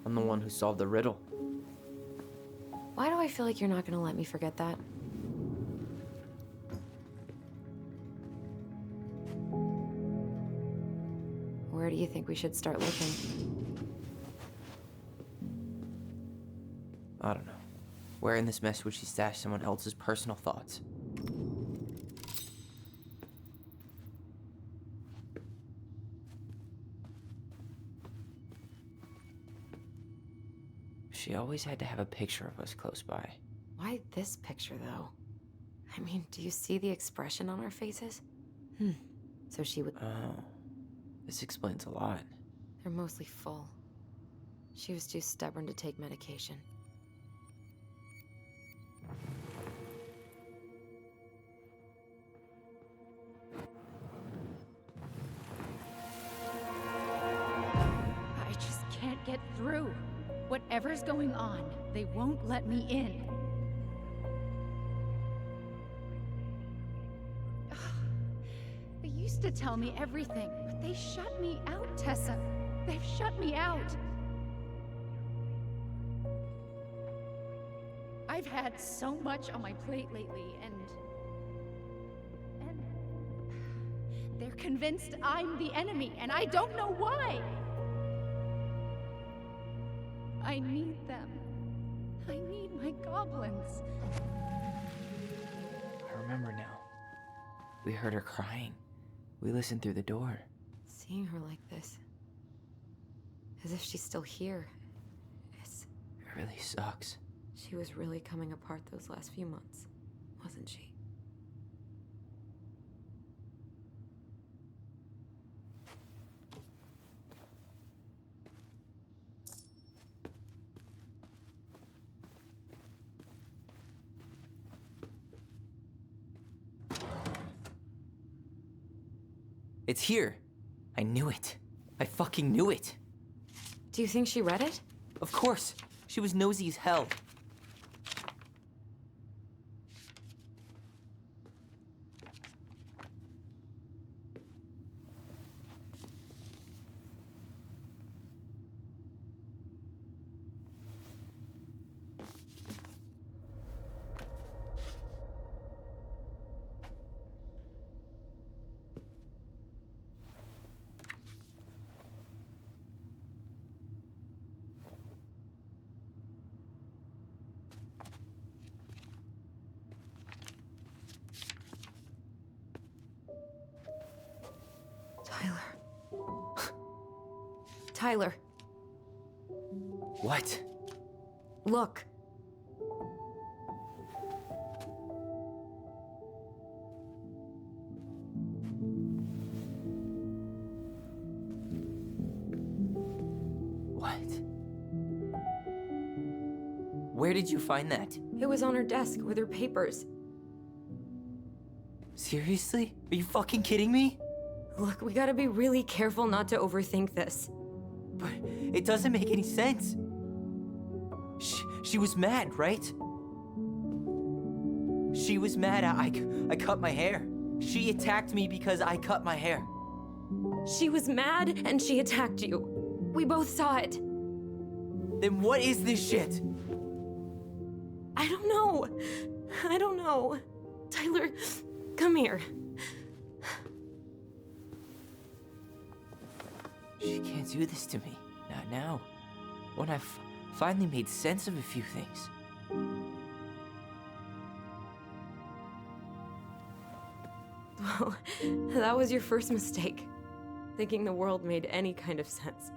I'm the one who solved the riddle. Why do I feel like you're not gonna let me forget that? Where do you think we should start looking? I don't know. Where in this mess would she stash someone else's personal thoughts? She always had to have a picture of us close by. Why this picture, though? I mean, do you see the expression on our faces? So she would... Oh, this explains a lot. They're mostly full. She was too stubborn to take medication. I just can't get through. Whatever's going on, they won't let me in. They used to tell me everything, but they shut me out, Tessa. They've shut me out. I've had so much on my plate lately, and they're convinced I'm the enemy, and I don't know why. I need them. I need my goblins. I remember now. We heard her crying. We listened through the door. Seeing her like this, as if she's still here, It really sucks. she was really coming apart those last few months, wasn't she? It's here. I knew it. I fucking knew it. Do you think she read it? Of course. She was nosy as hell. Tyler, What? look. What? Where did you find that? It was on her desk with her papers. Seriously? Are you fucking kidding me? Look, we gotta be really careful not to overthink this. But it doesn't make any sense. She was mad, right? She was mad I cut my hair. She attacked me because I cut my hair. She was mad and she attacked you. We both saw it. Then what is this shit? I don't know. I don't know. Tyler, come here. She can't do this to me. Not now. When I've finally made sense of a few things. Well, that was your first mistake. Thinking the world made any kind of sense.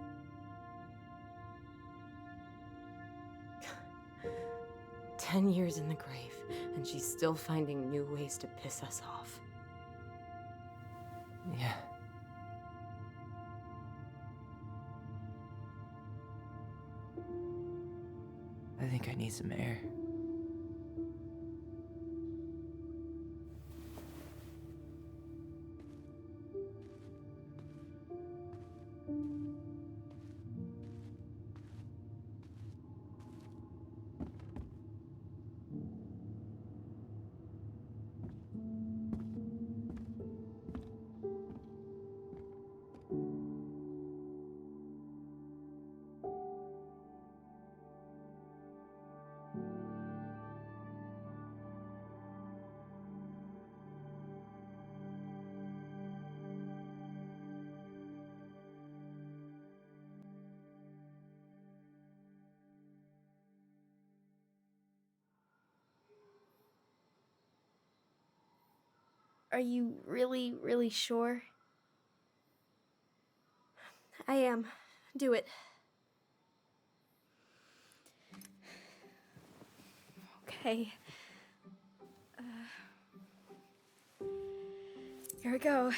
"10 years in the grave, and she's still finding new ways to piss us off." Yeah. I think I need some air. Are you really, really sure? I am. Do it. Okay. Here we go.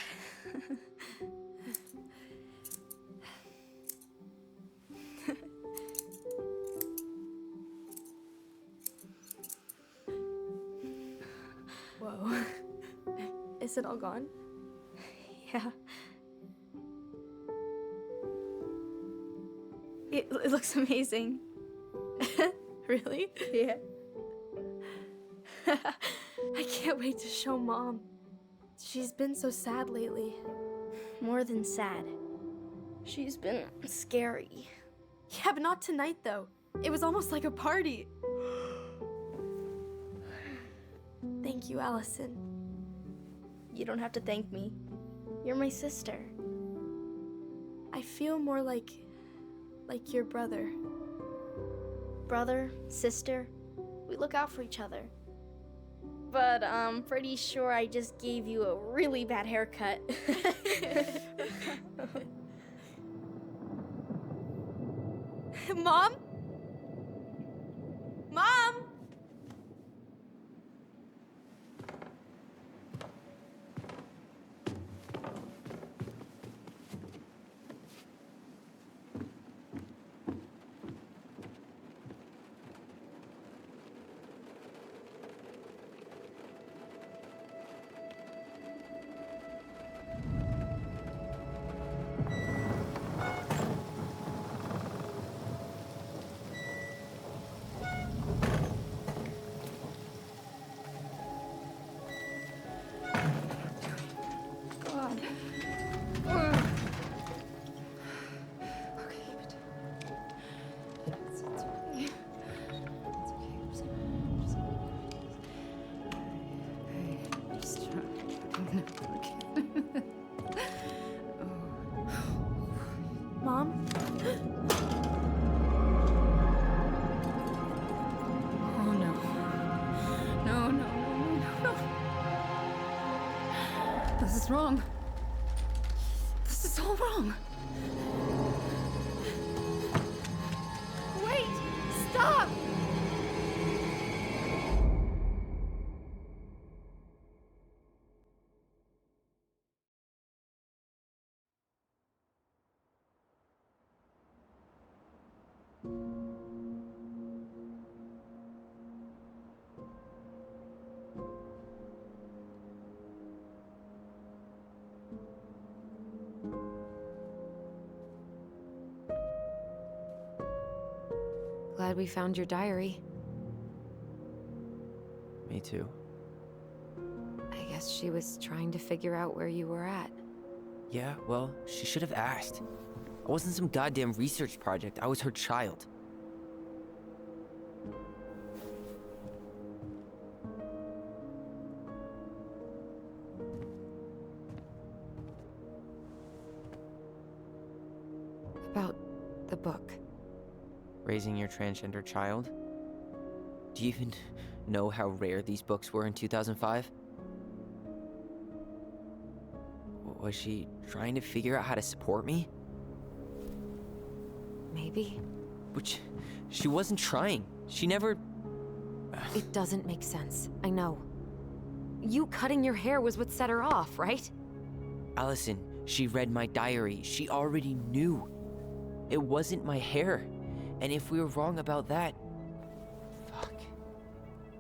Whoa. Is it all gone? Yeah. It looks amazing. Really? Yeah. I can't wait to show Mom. She's been so sad lately. More than sad. She's been scary. Yeah, but not tonight, though. It was almost like a party. Thank you, Allison. You don't have to thank me. You're my sister. I feel more like your brother. Brother, sister, we look out for each other. But I'm pretty sure I just gave you a really bad haircut. Mom? Mom? God. Ugh. Okay, but it's okay. It's okay. Just okay. Mom? Oh no. No, no, no, no, no. This is wrong. This is all wrong. Wait! Stop! Glad we found your diary. Me too. I guess she was trying to figure out where you were at. Yeah, well, she should have asked. I wasn't some goddamn research project. I was her child. About the book. Raising your transgender child? Do you even know how rare these books were in 2005? Was she trying to figure out how to support me? Maybe. Which, she wasn't trying. She never... It doesn't make sense. I know. You cutting your hair was what set her off, right? Allison, she read my diary. She already knew. It wasn't my hair. And if we were wrong about that... Fuck.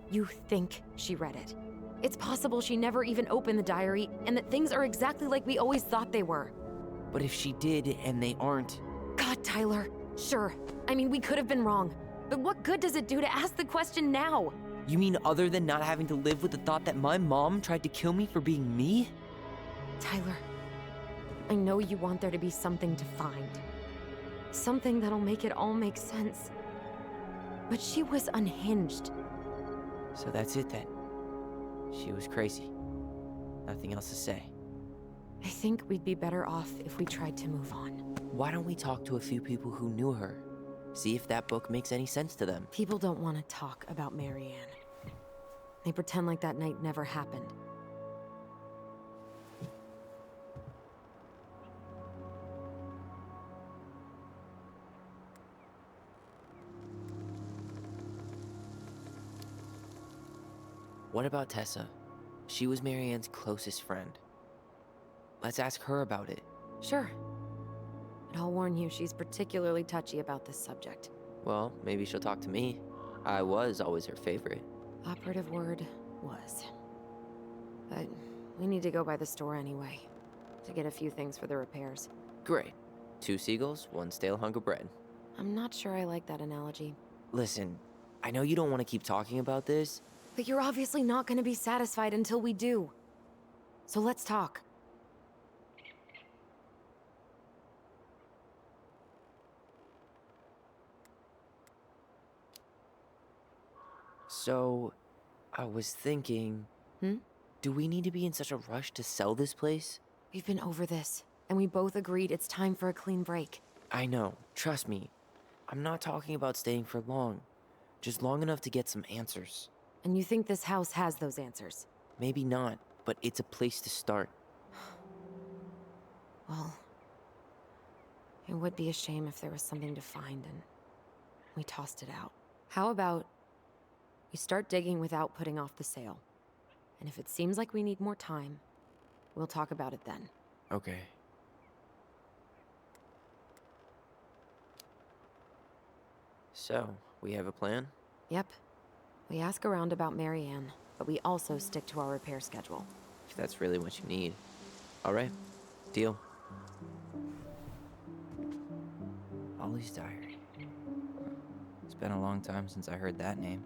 You think she read it. It's possible she never even opened the diary, and that things are exactly like we always thought they were. But if she did, and they aren't... God, Tyler. Sure. I mean, we could have been wrong. But what good does it do to ask the question now? You mean other than not having to live with the thought that my mom tried to kill me for being me? Tyler, I know you want there to be something to find. Something that'll make it all make sense. But she was unhinged. So that's it then. She was crazy. Nothing else to say. I think we'd be better off if we tried to move on. Why don't we talk to a few people who knew her? See if that book makes any sense to them. People don't want to talk about Marianne. They pretend like that night never happened. What about Tessa? She was Marianne's closest friend. Let's ask her about it. Sure. But I'll warn you, she's particularly touchy about this subject. Well, maybe she'll talk to me. I was always her favorite. Operative word was. But we need to go by the store anyway, to get a few things for the repairs. Great. 2 seagulls, 1 stale hunk of bread. I'm not sure I like that analogy. Listen, I know you don't want to keep talking about this. But you're obviously not going to be satisfied until we do. So let's talk. So, I was thinking... Do we need to be in such a rush to sell this place? We've been over this, and we both agreed it's time for a clean break. I know. Trust me. I'm not talking about staying for long. Just long enough to get some answers. And you think this house has those answers? Maybe not, but it's a place to start. Well, it would be a shame if there was something to find and we tossed it out. How about we start digging without putting off the sale? And if it seems like we need more time, we'll talk about it then. Okay. So, we have a plan? Yep. We ask around about Marianne, but we also stick to our repair schedule. If that's really what you need. Alright. Deal. Ollie's Diary. It's been a long time since I heard that name.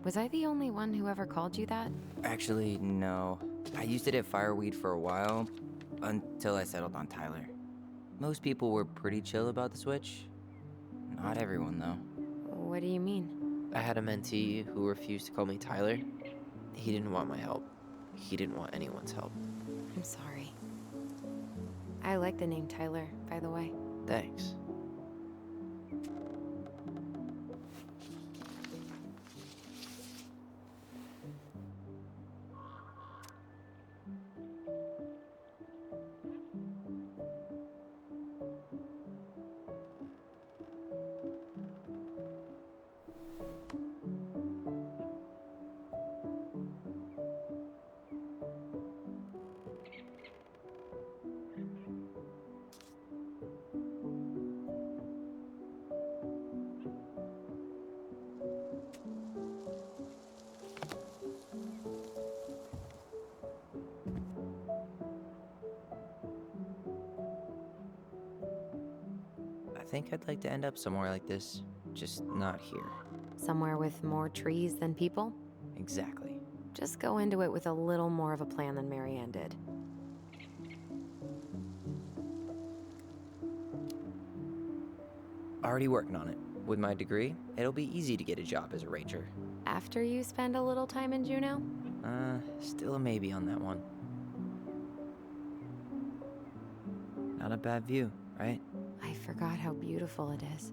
Was I the only one who ever called you that? Actually, no. I used it at Fireweed for a while, until I settled on Tyler. Most people were pretty chill about the switch. Not everyone, though. What do you mean? I had a mentee who refused to call me Tyler. He didn't want my help. He didn't want anyone's help. I'm sorry. I like the name Tyler, by the way. Thanks. I think I'd like to end up somewhere like this, just not here. Somewhere with more trees than people? Exactly. Just go into it with a little more of a plan than Marianne did. Already working on it. With my degree, it'll be easy to get a job as a ranger. After you spend a little time in Juneau? Still a maybe on that one. Not a bad view, right? I forgot how beautiful it is.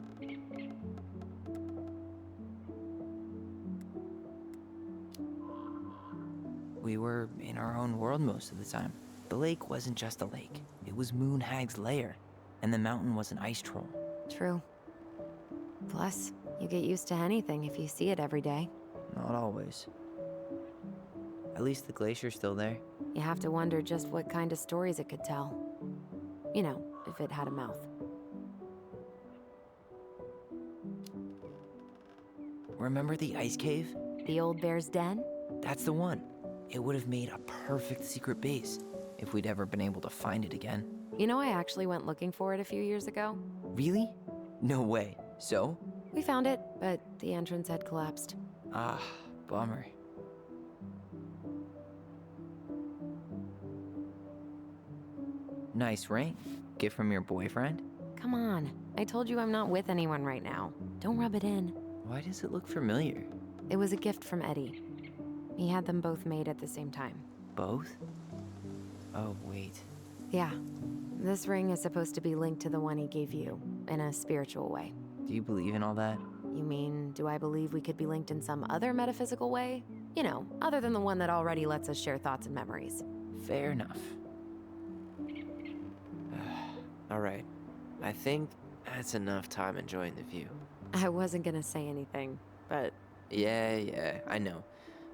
We were in our own world most of the time. The lake wasn't just a lake. It was Moonhag's lair. And the mountain was an ice troll. True. Plus, you get used to anything if you see it every day. Not always. At least the glacier's still there. You have to wonder just what kind of stories it could tell. You know, if it had a mouth. Remember the ice cave? The old bear's den? That's the one. It would have made a perfect secret base if we'd ever been able to find it again. You know, I actually went looking for it a few years ago. Really? No way. So? We found it, but the entrance had collapsed. Ah, bummer. Nice ring. Gift from your boyfriend? Come on. I told you I'm not with anyone right now. Don't rub it in. Why does it look familiar? It was a gift from Eddie. He had them both made at the same time. Both? Oh, wait. Yeah. This ring is supposed to be linked to the one he gave you, in a spiritual way. Do you believe in all that? You mean, do I believe we could be linked in some other metaphysical way? You know, other than the one that already lets us share thoughts and memories. Fair enough. Alright. I think that's enough time enjoying the view. I wasn't gonna say anything, but... Yeah, I know.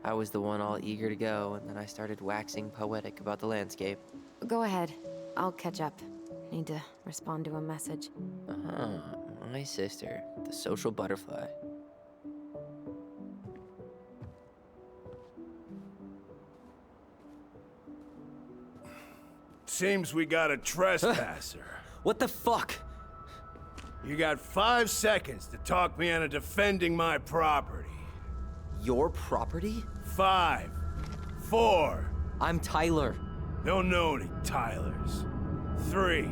I was the one all eager to go, and then I started waxing poetic about the landscape. Go ahead. I'll catch up. Need to respond to a message. My sister, the social butterfly. Seems we got a trespasser. What the fuck? You got 5 seconds to talk me into defending my property. Your property? 5, 4. I'm Tyler. Don't know any Tylers. 3,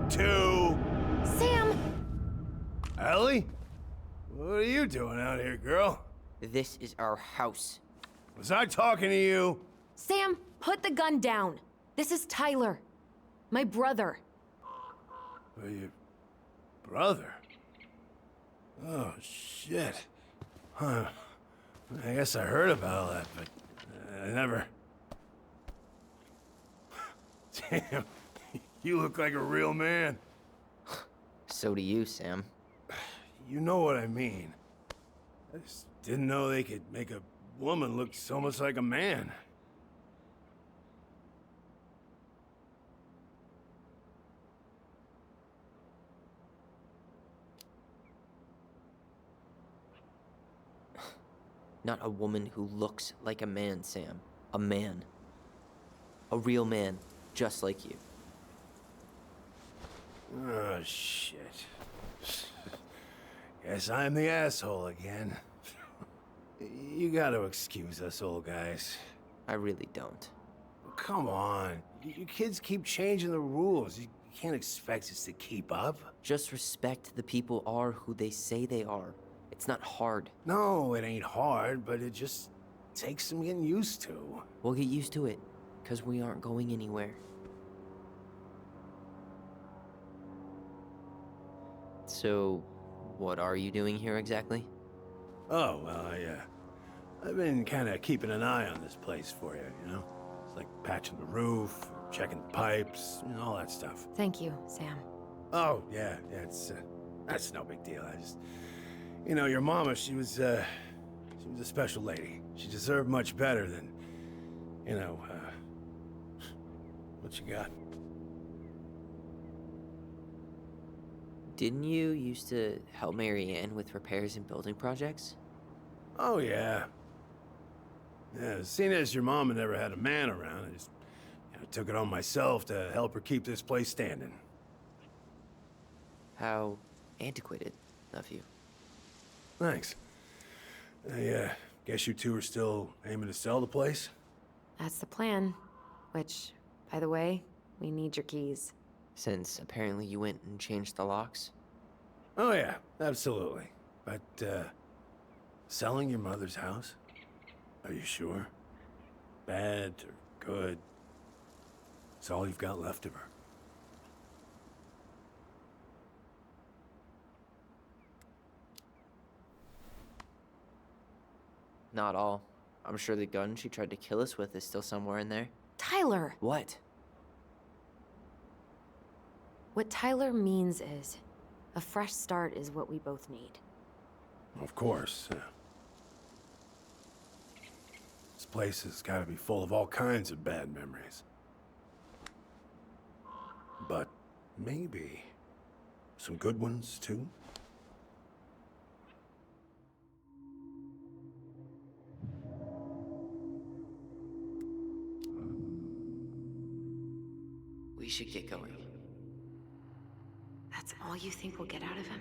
2. Sam! Ellie? What are you doing out here, girl? This is our house. Was I talking to you? Sam, put the gun down. This is Tyler. My brother. Your brother? Oh, shit. Huh. I guess I heard about all that, but I never... Damn, you look like a real man. So do you, Sam. You know what I mean. I just didn't know they could make a woman look so much like a man. Not a woman who looks like a man, Sam. A man. A real man, just like you. Oh, shit. Guess I'm the asshole again. You gotta excuse us old guys. I really don't. Come on. You kids keep changing the rules. You can't expect us to keep up. Just respect the people are who they say they are. It's not hard. No, it ain't hard, but it just takes some getting used to. We'll get used to it, because we aren't going anywhere. So, what are you doing here exactly? Oh, well, I've been kind of keeping an eye on this place for you, you know? It's like patching the roof, checking the pipes, and all that stuff. Thank you, Sam. Oh, yeah, that's no big deal. I just... You know, your mama, she was a special lady. She deserved much better than, you know, what you got. Didn't you used to help Mary Ann with repairs and building projects? Oh, yeah. Yeah, seeing as your mama never had a man around, I just took it on myself to help her keep this place standing. How antiquated of you. Thanks. I guess you two are still aiming to sell the place? That's the plan. Which, by the way, we need your keys. Since apparently you went and changed the locks? Oh, yeah, absolutely. But, selling your mother's house? Are you sure? Bad or good? It's all you've got left of her. Not all. I'm sure the gun she tried to kill us with is still somewhere in there. Tyler! What? What Tyler means is, a fresh start is what we both need. Of course. This place has got to be full of all kinds of bad memories. But maybe some good ones, too? We should get going. That's all you think we'll get out of him?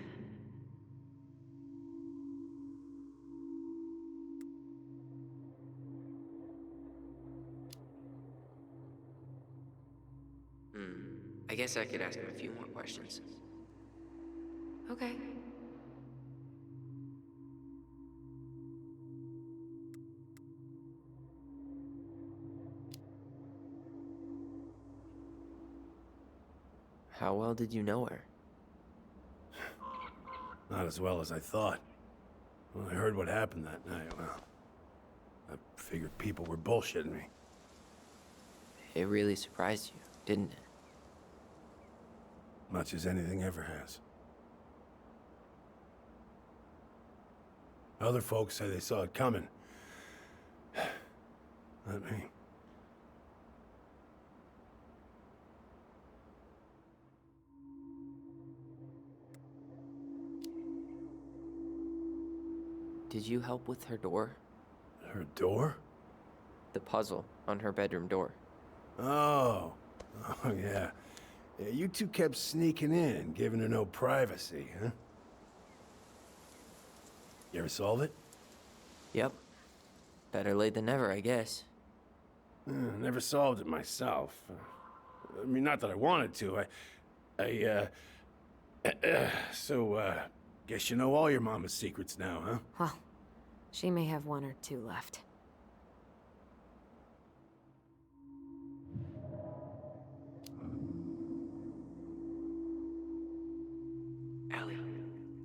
I guess I could ask him a few more questions. Okay. How well did you know her? Not as well as I thought. When I heard what happened that night, well, I figured people were bullshitting me. It really surprised you, didn't it? Much as anything ever has. Other folks say they saw it coming. Not me. Did you help with her door? Her door? The puzzle on her bedroom door. Oh. Oh, yeah. Yeah, you two kept sneaking in, giving her no privacy, huh? You ever solve it? Yep. Better late than never, I guess. Never solved it myself. I mean, not that I wanted to. So, guess you know all your mama's secrets now, huh? Well, she may have one or two left.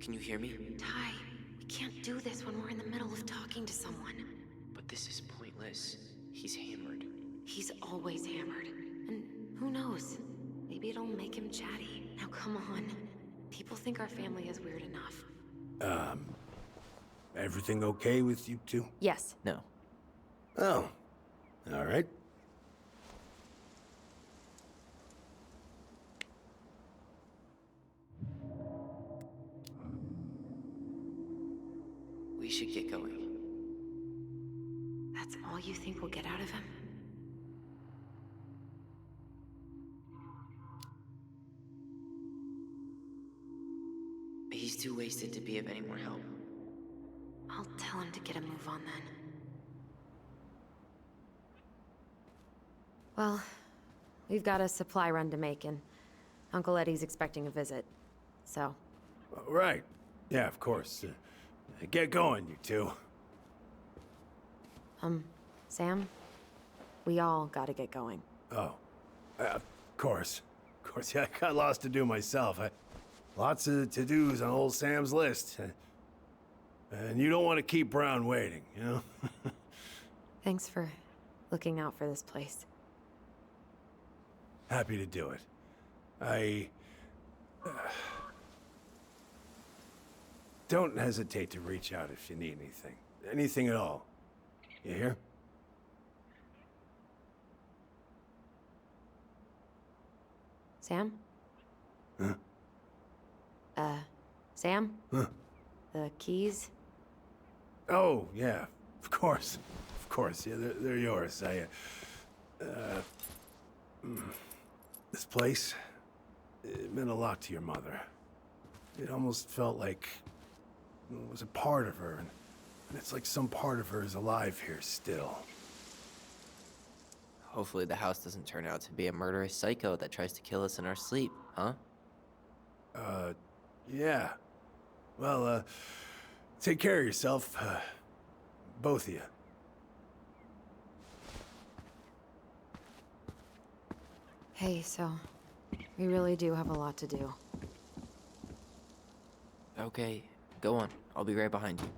Can you hear me? Ty, we can't do this when we're in the middle of talking to someone. But this is pointless. He's hammered. He's always hammered. And who knows? Maybe it'll make him chatty. Now come on. People think our family is weird enough. Everything okay with you two? Yes. No. Oh, all right. We should get going. That's all you think we'll get out of him? He's too wasted to be of any more help. I'll tell him to get a move on then. Well, we've got a supply run to make, and Uncle Eddie's expecting a visit. So, Right. Yeah, of course. Get going, you two. Sam? We all gotta get going. Oh, of course. Of course, yeah, I got lots to do myself. Lots of to-dos on old Sam's list. And you don't want to keep Brown waiting, you know? Thanks for looking out for this place. Happy to do it. I... don't hesitate to reach out if you need anything. Anything at all. You hear? Sam? Huh? Sam? Huh? The keys? Oh, yeah. Of course. Of course. Yeah, they're yours. This place, it meant a lot to your mother. It almost felt like it was a part of her, and it's like some part of her is alive here still. Hopefully the house doesn't turn out to be a murderous psycho that tries to kill us in our sleep, huh? Yeah. Well, take care of yourself, both of you. Hey, so we really do have a lot to do. Okay, go on. I'll be right behind you.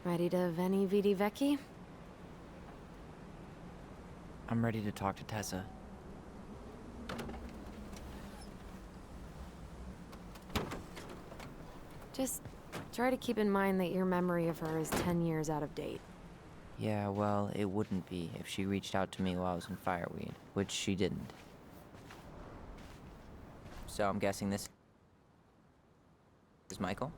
Ready to Veni Vidi Vici? I'm ready to talk to Tessa. Just try to keep in mind that your memory of her is 10 years out of date. Yeah, well, it wouldn't be if she reached out to me while I was in Fireweed, which she didn't. So I'm guessing this is Michael?